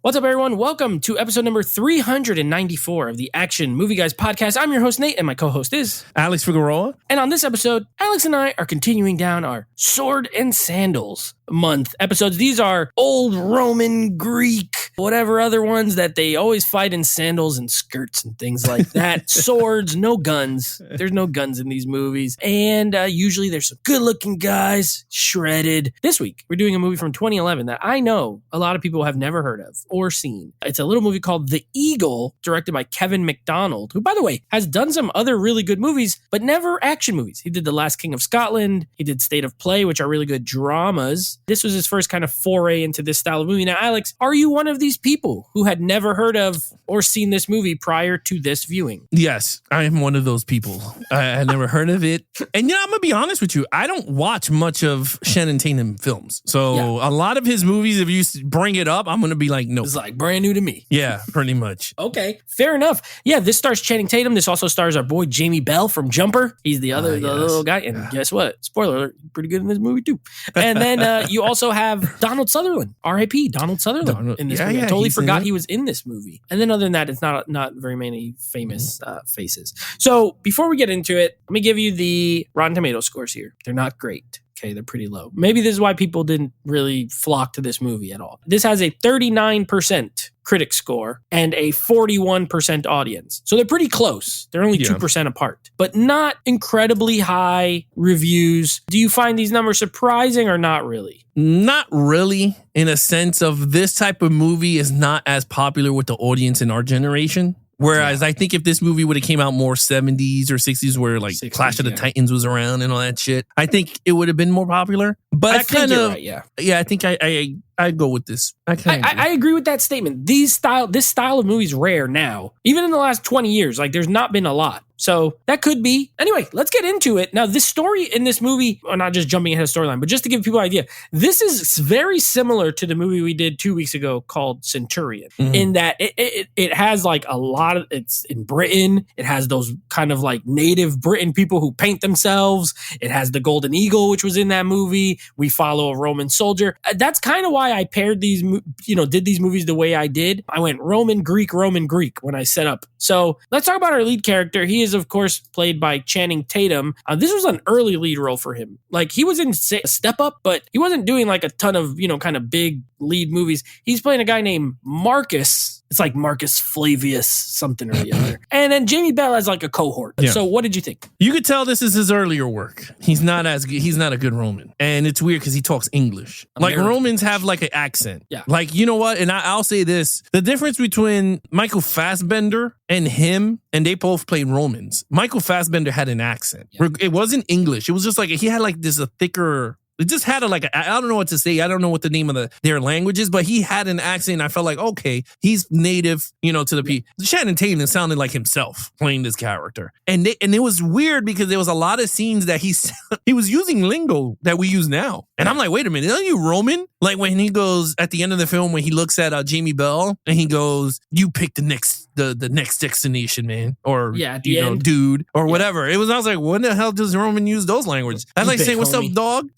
What's up, everyone? Welcome to episode number 394 of the Action Movie Guys podcast. I'm your host, Nate, and my co-host is Alex Figueroa. And on this episode, Alex and I are continuing down our Sword and Sandals month episodes. These are old Roman, Greek, whatever other ones that they always fight in sandals and skirts and things like that. Swords, no guns. There's no guns in these movies. And usually there's some good-looking guys, shredded. This week, we're doing a movie from 2011 that I know a lot of people have never heard of or seen. It's a little movie called The Eagle, directed by Kevin MacDonald, who, by the way, has done some other really good movies, but never action movies. He did The Last King of Scotland. He did State of Play, which are really good dramas. This was his first kind of foray into this style of movie. Now, Alex, are you one of these people who had never heard of or seen this movie prior to this viewing? Yes, I am one of those people. I never heard of it. And, I'm going to be honest with you. I don't watch much of Channing Tatum films. So a lot of his movies, if you bring it up, I'm going to be like, no. It's like brand new to me. Yeah, pretty much. Okay, fair enough. Yeah, this stars Channing Tatum. This also stars our boy Jamie Bell from Jumper. He's the other the little guy. And guess what? Spoiler alert, pretty good in this movie too. And then you also have Donald Sutherland, R.I.P. Donald Sutherland in this movie. I totally forgot he was in this movie. And then other than that, it's not very many famous faces. So before we get into it, let me give you the Rotten Tomato scores here. They're not great. Okay, they're pretty low. Maybe this is why people didn't really flock to this movie at all. This has a 39% critic score and a 41% audience. So they're pretty close. They're only 2% apart, but not incredibly high reviews. Do you find these numbers surprising or not really? Not really, in a sense of this type of movie is not as popular with the audience in our generation. Whereas I think if this movie would have came out more 70s or 60s where like 60s, Clash of the Titans was around and all that shit, I think it would have been more popular. But I kind of, right, I think I go with this. I agree with that statement. This style of movie is rare now. Even in the last 20 years, like there's not been a lot. So that could be. Anyway, let's get into it. Now, this story in this movie, or not just jumping ahead of storyline, but just to give people an idea, this is very similar to the movie we did 2 weeks ago called Centurion, in that it has like a lot of, it's in Britain. It has those kind of like native Britain people who paint themselves. It has the Golden Eagle, which was in that movie. We follow a Roman soldier. That's kind of why I paired these, did these movies the way I did. I went Roman, Greek when I set up. So let's talk about our lead character. He is, of course, played by Channing Tatum. This was an early lead role for him. Like, he was in Step Up, but he wasn't doing like a ton of, kind of big lead movies. He's playing a guy named Marcus. It's like Marcus Flavius something or the other. And then Jamie Bell as like a cohort. Yeah. So what did you think? You could tell this is his earlier work. He's not a good Roman. And it's weird because he talks English. American like Romans English. Have like an accent. Yeah. Like, you know what? And I'll say this. The difference between Michael Fassbender and him, and they both played Romans. Michael Fassbender had an accent. Yeah. It wasn't English. It was just like, he had like this, a thicker... It just had I don't know what to say. I don't know what the name of their language is, but he had an accent. I felt like, okay, he's native, to the people. Channing Tatum sounded like himself playing this character. And it was weird because there was a lot of scenes that he was using lingo that we use now. And I'm like, wait a minute, aren't you Roman? Like when he goes at the end of the film, when he looks at Jamie Bell and he goes, you pick the next destination, man. Or, dude, or whatever. I was like, when the hell does Roman use those languages? That's like saying, what's up, dog?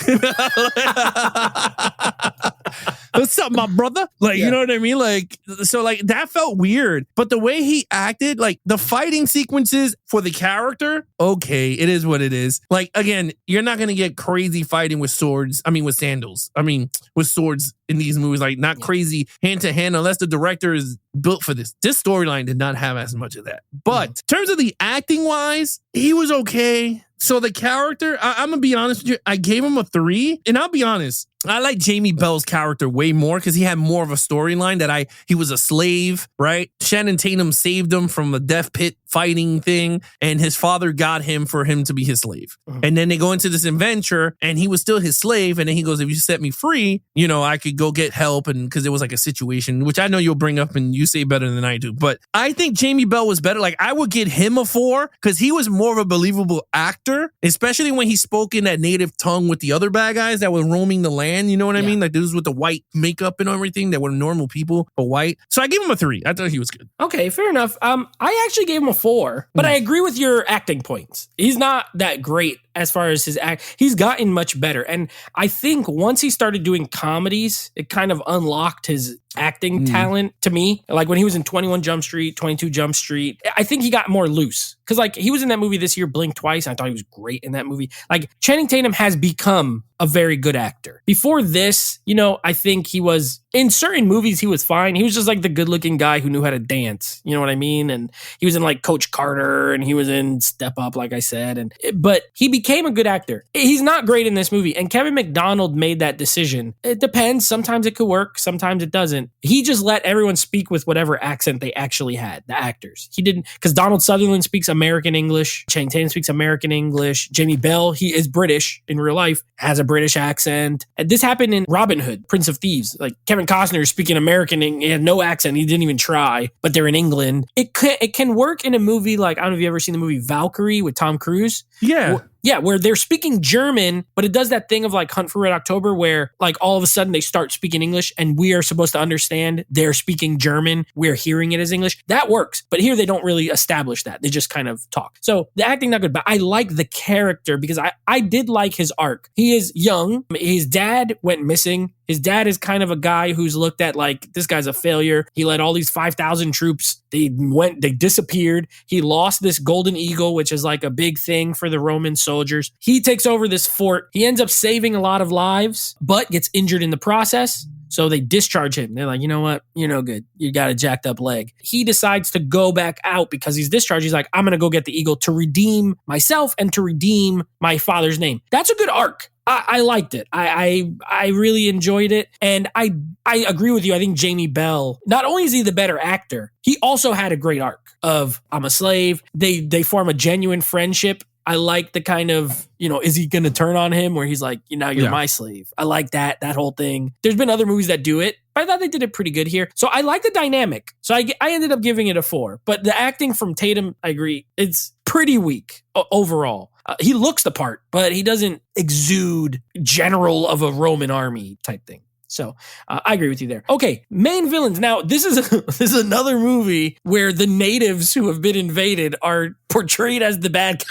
What's up, my brother? Like, you know what I mean? Like, so like that felt weird. But the way he acted, like the fighting sequences for the character, okay, it is what it is. Like, again, you're not going to get crazy fighting with swords. I mean, with sandals. I mean, with swords in these movies, like not crazy hand to hand unless the director is built for this. This storyline did not have as much of that. But in terms of the acting wise, he was okay. So the character, I'm going to be honest with you, I gave him a 3. And I'll be honest, I like Jamie Bell's character way more because he had more of a storyline that he was a slave, right? Channing Tatum saved him from a death pit fighting thing, and his father got him for him to be his slave. And then they go into this adventure, and he was still his slave, and then he goes, if you set me free, I could go get help, and because it was like a situation, which I know you'll bring up and you say better than I do. But I think Jamie Bell was better. Like, I would get him a 4 because he was more of a believable actor, especially when he spoke in that native tongue with the other bad guys that were roaming the land. You know what I mean? Like dudes with the white makeup and everything that were normal people, but white. So I gave him a 3. I thought he was good. Okay, fair enough. I actually gave him a 4, but I agree with your acting points. He's not that great as far as his act. He's gotten much better. And I think once he started doing comedies, it kind of unlocked his acting talent to me. Like when he was in 21 Jump Street, 22 Jump Street, I think he got more loose. Because like he was in that movie this year, Blink Twice. And I thought he was great in that movie. Like Channing Tatum has become a very good actor. Before this, you know, I think he was in certain movies, he was fine. He was just like the good looking guy who knew how to dance. You know what I mean? And he was in like Coach Carter and he was in Step Up, like I said. But he became a good actor. He's not great in this movie. And Kevin McDonald made that decision. It depends. Sometimes it could work. Sometimes it doesn't. He just let everyone speak with whatever accent they actually had, the actors. He didn't, because Donald Sutherland speaks American English. Channing Tatum speaks American English. Jamie Bell, he is British in real life, has a British accent. And this happened in Robin Hood, Prince of Thieves. Like Kevin Costner is speaking American. He had no accent. He didn't even try, but they're in England. It can work in a movie like, I don't know if you've ever seen the movie Valkyrie with Tom Cruise. Yeah. Yeah, where they're speaking German, but it does that thing of like Hunt for Red October where like all of a sudden they start speaking English and we are supposed to understand they're speaking German. We're hearing it as English. That works. But here they don't really establish that. They just kind of talk. So the acting not good, but I like the character because I did like his arc. He is young. His dad went missing. His dad is kind of a guy who's looked at like, this guy's a failure. He led all these 5,000 troops. They disappeared. He lost this golden eagle, which is like a big thing for the Roman soldiers. He takes over this fort. He ends up saving a lot of lives, but gets injured in the process. So they discharge him. They're like, you know what? You're no good. You got a jacked up leg. He decides to go back out because he's discharged. He's like, I'm going to go get the eagle to redeem myself and to redeem my father's name. That's a good arc. I liked it. I really enjoyed it. And I agree with you. I think Jamie Bell, not only is he the better actor, he also had a great arc of I'm a slave. They form a genuine friendship. I like the kind of, you know, is he going to turn on him where he's like, now you're my slave. I like that whole thing. There's been other movies that do it, but I thought they did it pretty good here. So I like the dynamic. So I ended up giving it a 4. But the acting from Tatum, I agree, it's pretty weak overall. He looks the part, but he doesn't exude general of a Roman army type thing. So I agree with you there. Okay, main villains. Now, this is another movie where the natives who have been invaded are portrayed as the bad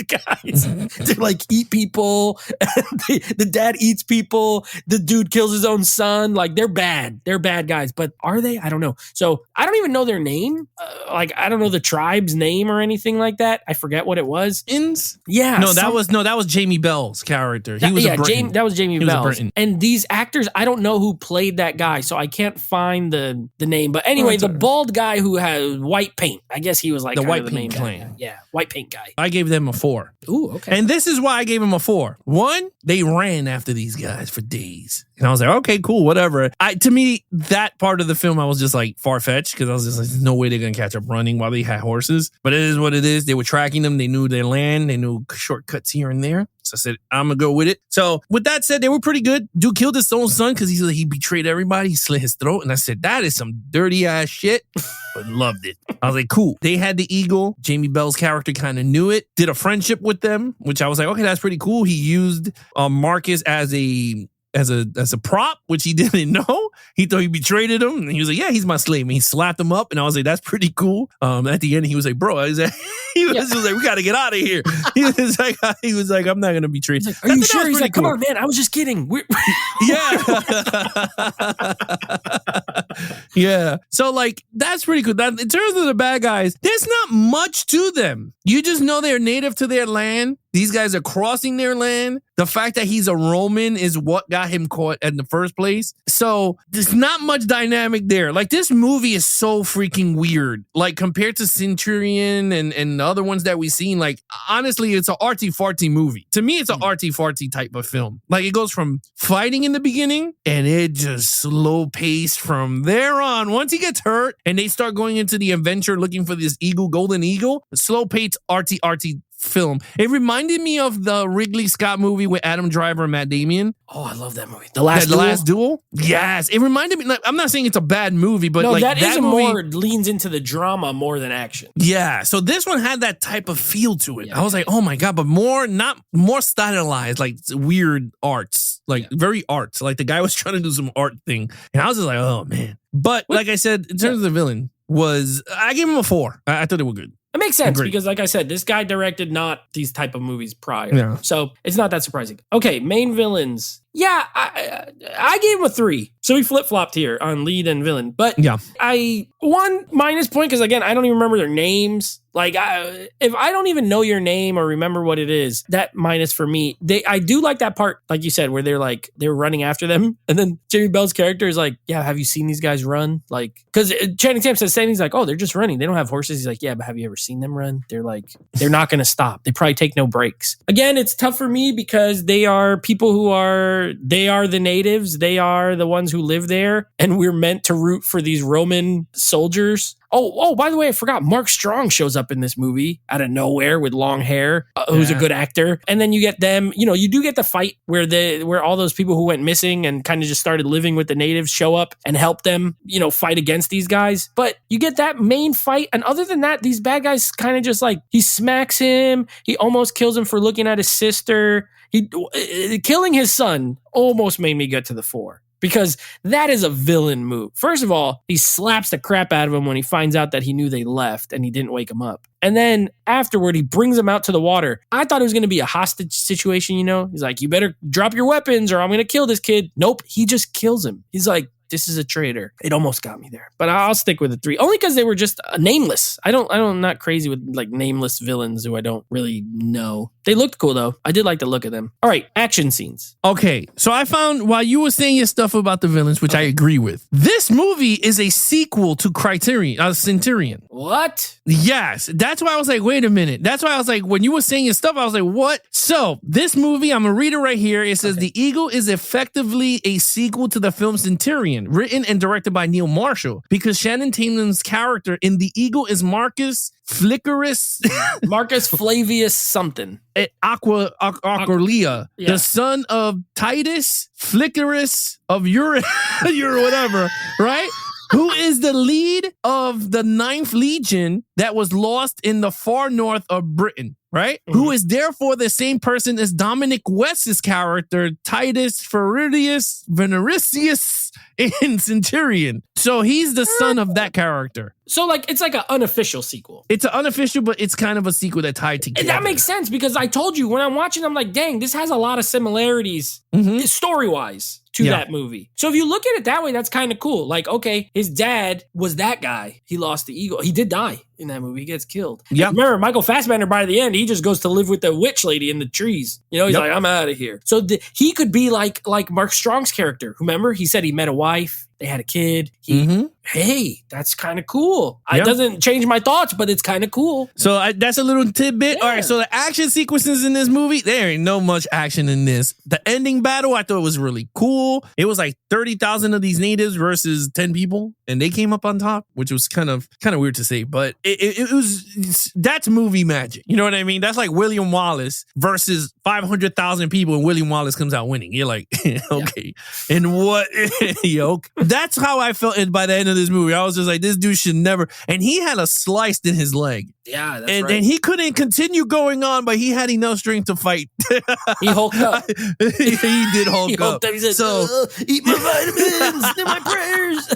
guys. They like eat people. The dad eats people. The dude kills his own son. Like they're bad. They're bad guys. But are they? I don't know. So I don't even know their name. I don't know the tribe's name or anything like that. I forget what it was. Inns? Yeah. That was Jamie Bell's character. He was a Briton. That was Jamie Bell. And these actors, I don't know who played that guy, so I can't find the name. But anyway, the bald guy who has white paint. I guess he was like the white the paint main clan. Guy. Yeah, white paint guy. I gave them a 4. Ooh, okay. And this is why I gave him a 4. One, they ran after these guys for days. And I was like, okay, cool, whatever. To me, that part of the film, I was just like far-fetched because I was just like, there's no way they're going to catch up running while they had horses. But it is what it is. They were tracking them. They knew their land. They knew shortcuts here and there. So I said, I'm going to go with it. So with that said, they were pretty good. Dude killed his own son because he betrayed everybody. He slit his throat. And I said, that is some dirty ass shit. But loved it. I was like, cool. They had the eagle. Jamie Bell's character kind of knew it. Did a friendship with them, which I was like, okay, that's pretty cool. He used Marcus as a prop, which he didn't know. He thought he betrayed him. And he was like, yeah, he's my slave. And he slapped him up. And I was like, that's pretty cool. At the end, he was like, bro, he was like, we got to get out of here. He was like, I'm not going to betray. He's like, are you sure? He's like, come on, man. I was just kidding. Yeah. Yeah. So like, that's pretty cool. In terms of the bad guys, there's not much to them. You just know they're native to their land. These guys are crossing their land. The fact that he's a Roman is what got him caught in the first place. So there's not much dynamic there. Like this movie is so freaking weird. Like compared to Centurion and the other ones that we've seen, like honestly, it's an arty-farty movie. To me, it's an arty-farty type of film. Like it goes from fighting in the beginning and it just slow paced from there on. Once he gets hurt and they start going into the adventure looking for this golden eagle, slow paced arty film. It reminded me of the Ridley Scott movie with Adam Driver and Matt Damon. Oh, I love that movie. The Last Duel? Yes. It reminded me, like, I'm not saying it's a bad movie, but like that movie more leans into the drama more than action. Yeah. So this one had that type of feel to it. Yeah. I was like, oh my God, but not more stylized, like weird arts, like very arts. Like the guy was trying to do some art thing. And I was just like, oh man. But like I said, in terms of the villain, I gave him a 4. I thought they were good. makes sense Agreed. because, like I said, this guy directed not these type of movies prior. Yeah. So it's not that surprising. Okay, main villains. Yeah, I gave him a 3. So we flip-flopped here on lead and villain. But Yeah. I 1 minus point because, again, I don't even remember their names. Like, if I don't even know your name or remember what it is, that minus for me. I do like that part, like you said, where they're running after them. And then Jimmy Bell's character is like, yeah, have you seen these guys run? Like, because Channing Tatum says, he's like, oh, they're just running. They don't have horses. He's like, yeah, but have you ever seen them run? They're like, they're not going to stop. They probably take no breaks. Again, it's tough for me because they are people they are the natives. They are the ones who live there. And we're meant to root for these Roman soldiers. Oh, by the way, I forgot. Mark Strong shows up in this movie out of nowhere with long hair, who's a good actor. And then you get them, you do get the fight where all those people who went missing and kind of just started living with the natives show up and help them, fight against these guys. But you get that main fight. And other than that, these bad guys kind of just like, he smacks him. He almost kills him for looking at his sister. Killing his son almost made me get to the 4. Because that is a villain move. First of all, he slaps the crap out of him when he finds out that he knew they left and he didn't wake him up. And then afterward, he brings him out to the water. I thought it was going to be a hostage situation, He's like, you better drop your weapons or I'm going to kill this kid. Nope, he just kills him. He's like, this is a traitor. It almost got me there, but I'll stick with a 3 only because they were just nameless. I'm not crazy with like nameless villains who I don't really know. They looked cool though. I did like the look of them. All right, action scenes. Okay, so I found while you were saying your stuff about the villains, which I agree with, this movie is a sequel to Centurion. What? Yes, that's why I was like, wait a minute. That's why I was like, when you were saying your stuff, I was like, what? So this movie, I'm gonna read it right here. It says The Eagle is effectively a sequel to the film Centurion, written and directed by Neil Marshall, because Channing Tatum's character in The Eagle is Marcus Flavius something. Aqualia, the son of Titus Flickerus of whatever, right? Who is the lead of the 9th Legion that was lost in the far north of Britain, right? Mm-hmm. Who is therefore the same person as Dominic West's character, Titus Ferrudius Venericius in Centurion. So he's the son of that character. So like it's like an unofficial sequel. It's an unofficial, but it's kind of a sequel that tied together. And that makes sense because I told you when I'm watching, I'm like, dang, this has a lot of similarities story-wise to that movie. So if you look at it that way, that's kind of cool. Like, okay, his dad was that guy. He lost the eagle. He did die in that movie. He gets killed. Yeah. Remember, Michael Fassbender, by the end, he just goes to live with the witch lady in the trees. He's like, I'm out of here. So he could be like Mark Strong's character. Remember, he said he met a wife. They had a kid. Hey, that's kind of cool. It doesn't change my thoughts, but it's kind of cool. So that's a little tidbit. Yeah. All right, so the action sequences in this movie, there ain't no much action in this. The ending battle, I thought was really cool. It was like 30,000 of these natives versus 10 people, and they came up on top, which was kind of weird to say, but that's movie magic. You know what I mean? That's like William Wallace versus 500,000 people, and William Wallace comes out winning. You're like, okay, and what? That's how I felt by the end of this movie. I was just like, this dude should never. And he had a slice in his leg. Yeah, that's right. And he couldn't continue going on, but he had enough strength to fight. He hulked up. He did hulk up. Hulked up. He said, so, eat my vitamins, do my prayers.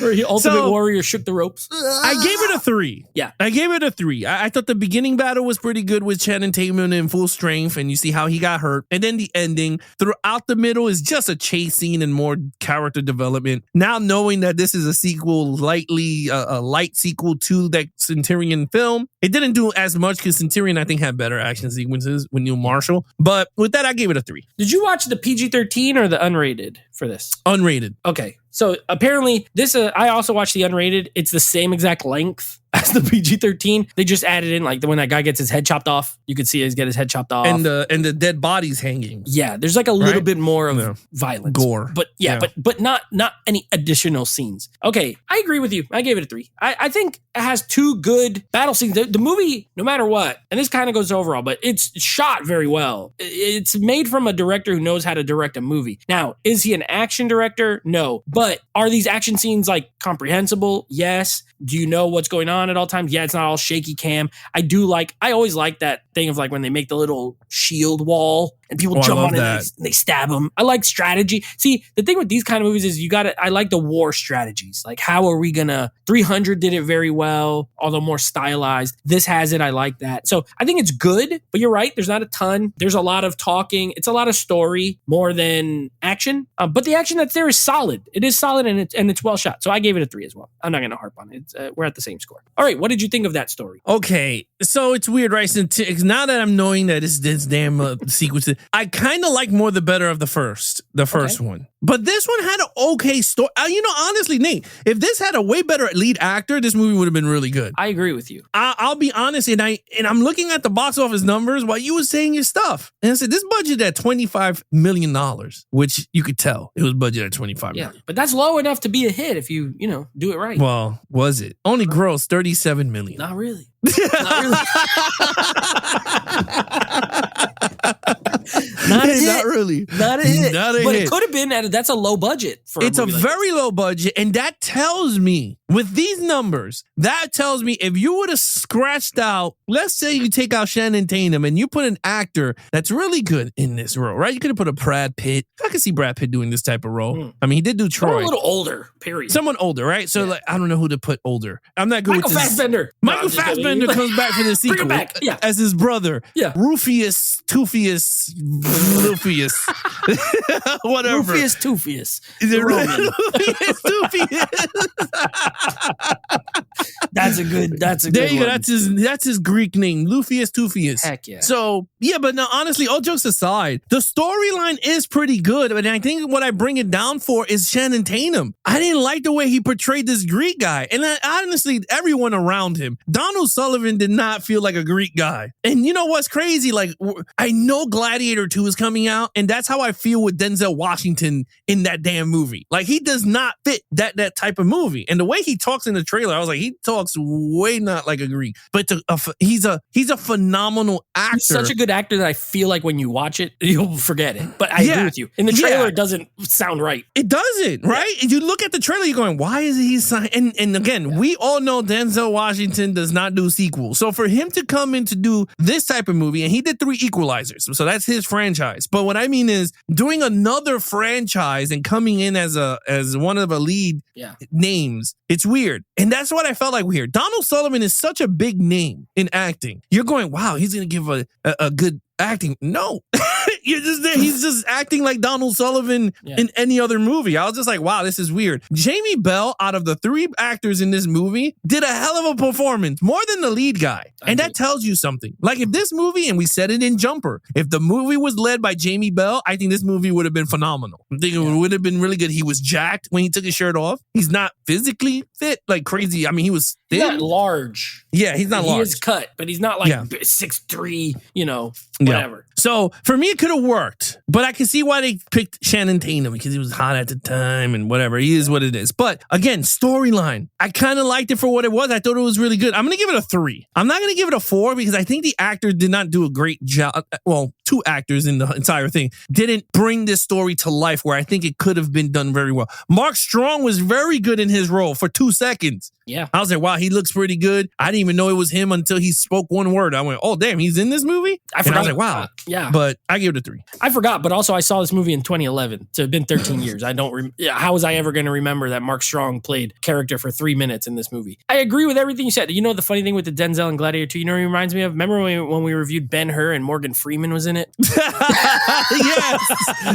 Or he Ultimate Warrior shook the ropes. I gave it a 3. Yeah. I gave it a 3. I thought the beginning battle was pretty good with Channing Tatum in full strength, and you see how he got hurt. And then the ending throughout the middle is just a chase scene and more character development. Now knowing that this is a sequel, a light sequel to that Centurion film, it didn't do as much because Centurion, I think, had better action sequences with Neil Marshall. But with that, I gave it a 3. Did you watch the PG-13 or the unrated for this? Unrated. Okay. So apparently this, I also watched the unrated. It's the same exact length as the PG-13. They just added in like when that guy gets his head chopped off, you could see he's get his head chopped off. And the dead bodies hanging. Yeah. There's like a little bit more of violence. Gore. But but not any additional scenes. Okay. I agree with you. I gave it a 3. I think it has 2 good battle scenes. The movie, no matter what, and this kind of goes overall, but it's shot very well. It's made from a director who knows how to direct a movie. Now, is he an action director? No. But are these action scenes like comprehensible? Yes. Do you know what's going on at all times? Yeah, it's not all shaky cam. I always like that thing of like when they make the little shield wall and people I jump love on it that. and they stab them. I like strategy. See, the thing with these kind of movies is I like the war strategies. Like, how are we gonna, 300 did it very well, although more stylized. This has it. I like that. So I think it's good, but you're right. There's not a ton. There's a lot of talking. It's a lot of story more than action. But the action that's there is solid. It is solid and it's well shot. So I gave it a 3 as well. I'm not going to harp on it. We're at the same score. All right. What did you think of that story? Okay, so it's weird, right? Since now that I'm knowing that it's this damn sequence, I kind of like more the better of the first one. But this one had an okay story. Honestly, Nate, if this had a way better lead actor, this movie would have been really good. I agree with you. I'll be honest, and I'm looking at the box office numbers while you were saying your stuff, and I said this budget at $25 million, which you could tell it was budgeted at $25 million. Yeah, but that's low enough to be a hit if you do it right. Well, was it? Only grossed $37 million. Not really. Not really. Not a hit. Not really. Not a hit. Not a but hit. It could have been. That's a low budget for. It's a movie very low budget, and that tells me with these numbers, that tells me if you would have scratched out, let's say you take out Channing Tatum and you put an actor that's really good in this role, right? You could have put a Brad Pitt. I could see Brad Pitt doing this type of role. I mean, he did do Troy. Someone a little older. Period. Someone older, right? So like, I don't know who to put older. I'm not good Michael with this. Fassbender. Michael Fassbender comes back for the sequel. Bring him back. Yeah. As his brother. Yeah. Rufus, Toofius, whatever. Rufus Toofius. Is it Roman. Rufus Toofius? That's a good. There you go. One. That's his Greek name, Lufius Tufius. Heck yeah. So yeah, but no, honestly, all jokes aside, the storyline is pretty good. But I think what I bring it down for is Channing Tatum. I didn't like the way he portrayed this Greek guy, and honestly, everyone around him. Donald Sullivan did not feel like a Greek guy. And you know what's crazy? Like, I know Gladiator 2 is coming out, and that's how I feel with Denzel Washington in that damn movie. Like, he does not fit that type of movie. And the way he talks in the trailer, I was like, he talks way not like a Greek. But he's a phenomenal actor. He's such a good actor that I feel like when you watch it, you'll forget it. But I agree with you. In the trailer, it doesn't sound right. It doesn't, right? And you look at the trailer, you're going, why is he signing? And again, we all know Denzel Washington does not do sequels. So for him to come in to do this type of movie, and he did 3 Equalizers, so that's his franchise. But what I mean is doing another franchise and coming in as one of the lead names, it's weird. And that's what I felt like weird. Donald Sullivan is such a big name in acting. You're going, wow, he's going to give a good acting. No. He's just acting like Donald Sullivan in any other movie. I was just like, wow, this is weird. Jamie Bell, out of the 3 actors in this movie, did a hell of a performance, more than the lead guy. And that tells you something. Like, if this movie, and we said it in Jumper, if the movie was led by Jamie Bell, I think this movie would have been phenomenal. I think it would have been really good. He was jacked when he took his shirt off. He's not physically fit like crazy. I mean, he was thin. He's not large. Yeah, he's not large. He is cut, but he's not like 6'3", whatever. Yeah. So for me, it could have worked, but I can see why they picked Channing Tatum, because he was hot at the time and whatever. He is what it is. But again, storyline, I kind of liked it for what it was. I thought it was really good. I'm going to give it a 3. I'm not going to give it a 4 because I think the actors did not do a great job. Well, 2 actors in the entire thing didn't bring this story to life where I think it could have been done very well. Mark Strong was very good in his role for 2 seconds. Yeah. I was like, wow, he looks pretty good. I didn't even know it was him until he spoke one word. I went, oh, damn, he's in this movie? I forgot. And I was like, wow. Yeah. But I gave it a 3. I forgot, but also I saw this movie in 2011. So it's been 13 years. I don't how was I ever going to remember that Mark Strong played character for 3 minutes in this movie? I agree with everything you said. You know the funny thing with the Denzel and Gladiator 2, you know what it reminds me of? Remember when we reviewed Ben-Hur and Morgan Freeman was in it? Yes.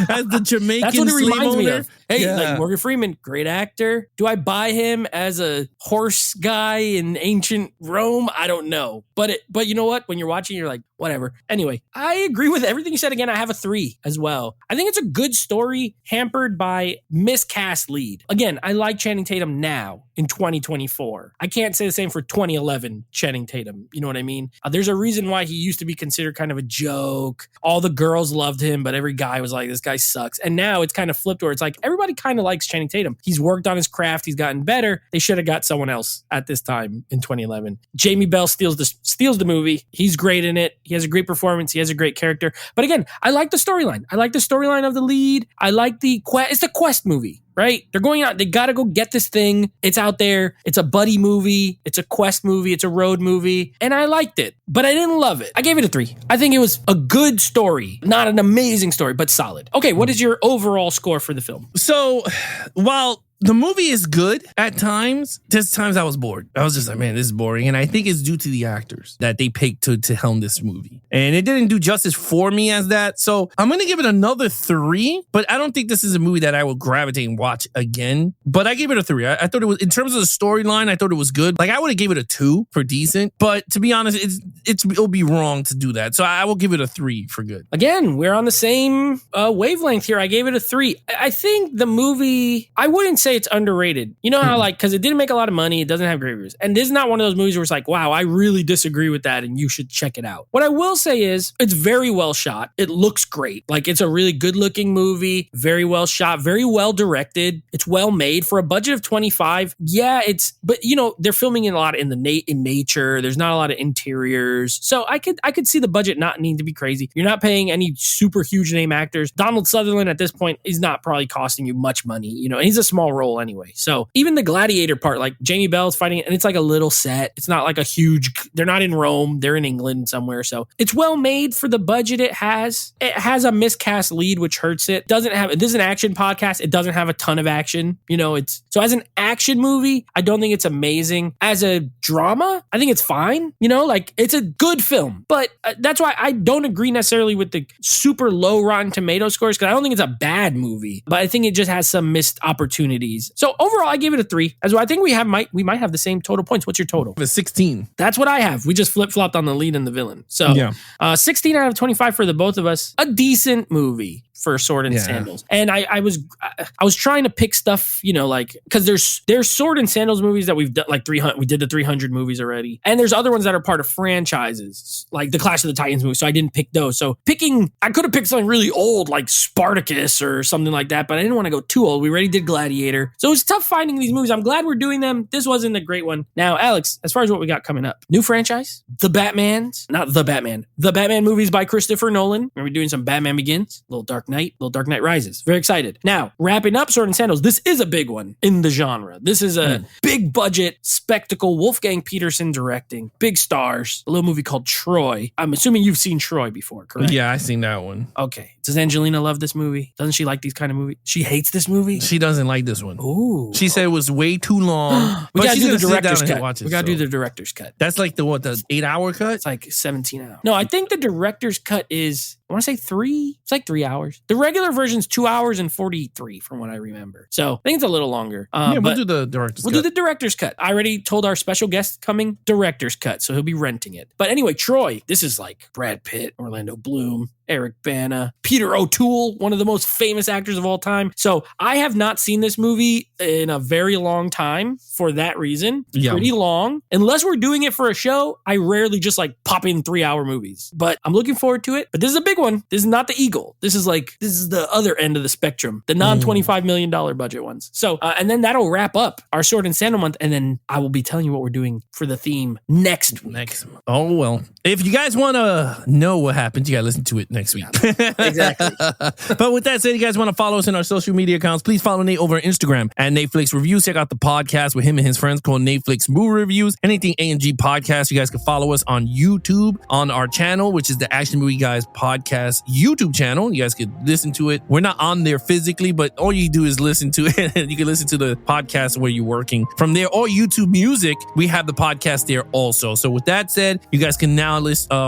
As the Jamaican That's what it reminds me owner. of. Hey, like Morgan Freeman, great actor. Do I buy him as a horse guy in ancient Rome? I don't know. But you know what? When you're watching, you're like, whatever. Anyway, I agree with everything you said. Again, I have a 3 as well. I think it's a good story hampered by miscast lead. Again, I like Channing Tatum now in 2024. I can't say the same for 2011 Channing Tatum. You know what I mean? There's a reason why he used to be considered kind of a joke. All the girls loved him, but every guy was like, this guy sucks. And now it's kind of flipped where it's like, everybody kind of likes Channing Tatum. He's worked on his craft. He's gotten better. They should have got someone else at this time in 2011. Jamie Bell steals the movie. He's great in it. He has a great performance. He has a great character. But again, I like the storyline. I like the storyline of the lead. I like the quest. It's the quest movie, right? They're going out. They got to go get this thing. It's out there. It's a buddy movie. It's a quest movie. It's a road movie. And I liked it, but I didn't love it. I gave it a 3. I think it was a good story. Not an amazing story, but solid. Okay, what is your overall score for the film? So, while the movie is good at times, there's times I was bored. I was just like, man, this is boring. And I think it's due to the actors that they picked to helm this movie. And it didn't do justice for me as that. So I'm going to give it another 3, but I don't think this is a movie that I will gravitate and watch again. But I gave it a 3. I thought it was, in terms of the storyline, I thought it was good. Like, I would have gave it a 2 for decent. But to be honest, it'll be wrong to do that. So I will give it a 3 for good. Again, we're on the same wavelength here. I gave it a 3. I think the movie, I wouldn't say it's underrated. You know how, like, because it didn't make a lot of money, it doesn't have great reviews. And this is not one of those movies where it's like, wow, I really disagree with that and you should check it out. What I will say is it's very well shot. It looks great. Like, it's a really good looking movie, very well shot, very well directed. It's well made for a budget of 25. Yeah, but you know, they're filming in a lot in nature. There's not a lot of interiors. So I could see the budget not needing to be crazy. You're not paying any super huge name actors. Donald Sutherland at this point is not probably costing you much money, you know, and he's a small role anyway. So even the gladiator part, like Jamie Bell's fighting it, and it's like a little set. It's not like a huge, they're not in Rome, they're in England somewhere. So it's well made for the budget it has. It has a miscast lead, which hurts it. This is an action podcast. It doesn't have a ton of action. You know, so as an action movie, I don't think it's amazing. As a drama, I think it's fine. You know, like, it's a good film, but that's why I don't agree necessarily with the super low Rotten Tomato scores, because I don't think it's a bad movie, but I think it just has some missed opportunities. So overall, I gave it a 3. As well, I think we might have the same total points. What's your total? 16. That's what I have. We just flip-flopped on the lead and the villain. So yeah. 16 out of 25 for the both of us. A decent movie for Sword and Sandals. And I was trying to pick stuff, you know, like, because there's Sword and Sandals movies that we've done, like 300. We did the 300 movies already, and there's other ones that are part of franchises, like the Clash of the Titans movie. So I didn't pick those. So I could have picked something really old, like Spartacus or something like that, but I didn't want to go too old. We already did Gladiator, so it's tough finding these movies. I'm glad we're doing them. This wasn't a great one. Now, Alex, as far as what we got coming up, new franchise, The Batman movies by Christopher Nolan. We're doing some Batman Begins, Little Dark Knight Rises. Very excited. Now, wrapping up Sword and Sandals, this is a big one in the genre. This is a big budget spectacle. Wolfgang Peterson directing. Big stars. A little movie called Troy. I'm assuming you've seen Troy before, correct? Yeah, I've seen that one. Okay. Does Angelina love this movie? Doesn't she like these kind of movies? She hates this movie? She doesn't like this one. Ooh. She said it was way too long. We gotta do the director's cut. Watch it, we gotta do the director's cut. That's like the 8-hour cut? It's like 17 hours. No, I think the director's cut is, I want to say 3. It's like 3 hours. The regular version's 2 hours and 43 from what I remember. So I think it's a little longer. We'll do the director's cut. We'll do the director's cut. I already told our special guest coming, director's cut. So he'll be renting it. But anyway, Troy, this is like Brad Pitt, Orlando Bloom, Eric Bana, Peter O'Toole, one of the most famous actors of all time. So I have not seen this movie in a very long time for that reason. Yeah. Pretty long. Unless we're doing it for a show, I rarely just like pop in 3-hour movies. But I'm looking forward to it. But this is a big one. This is not the Eagle. This is the other end of the spectrum, the non-$25 million budget ones. So, and then that'll wrap up our Sword and Sandal month. And then I will be telling you what we're doing for the theme next week. Oh, well. If you guys want to know what happens, you got to listen to it next week. Exactly. But with that said, you guys want to follow us in our social media accounts, please follow Nate over on Instagram at Netflix Reviews. Check out the podcast with him and his friends called Netflix Movie Reviews. Anything A&G Podcast. You guys can follow us on YouTube on our channel, which is the Action Movie Guys Podcast YouTube channel. You guys could listen to it. We're not on there physically, but all you do is listen to it. And you can listen to the podcast where you're working. From there, or YouTube Music, we have the podcast there also. So with that said, you guys can now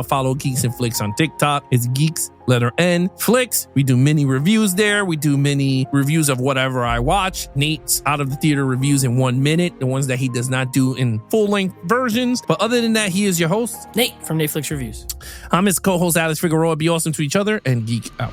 follow Geeks and Flicks on TikTok. It's Geeks letter N Flicks. We do mini reviews there. We do mini reviews of whatever I watch. Nate's out of the theater reviews in 1 minute, the ones that he does not do in full length versions. But other than that, he is your host, Nate from Netflix Reviews. I'm his co-host, Alex Figueroa. Be awesome to each other and geek out.